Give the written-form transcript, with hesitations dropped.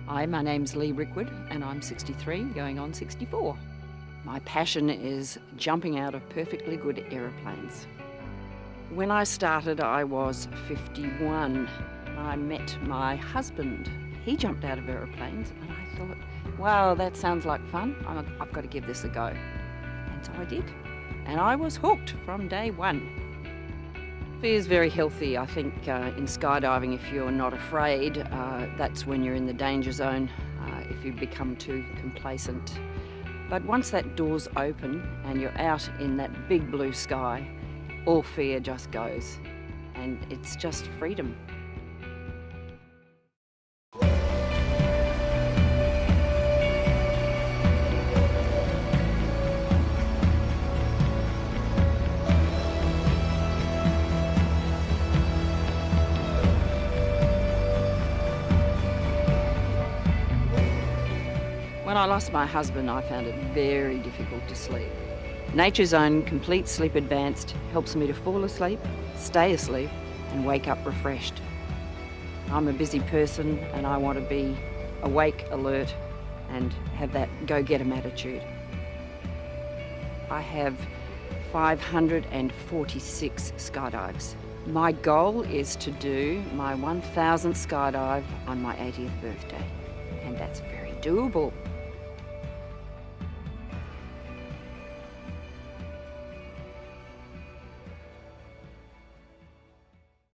Hi, my name's Lee Rickwood and I'm 63, going on 64. My passion is jumping out of perfectly good aeroplanes. When I started, I was 51. I met my husband. He jumped out of aeroplanes and I thought, wow, that sounds like fun. I've got to give this a go. And so I did. And I was hooked from day one. Fear is very healthy. I think in skydiving, if you're not afraid, that's when you're in the danger zone, if you become too complacent. But once that door's open and you're out in that big blue sky, all fear just goes. And it's just freedom. When I lost my husband, I found it very difficult to sleep. Nature's Own Complete Sleep Advanced helps me to fall asleep, stay asleep, and wake up refreshed. I'm a busy person and I want to be awake, alert, and have that go-get-'em attitude. I have 546 skydives. My goal is to do my 1000th skydive on my 80th birthday, and that's very doable.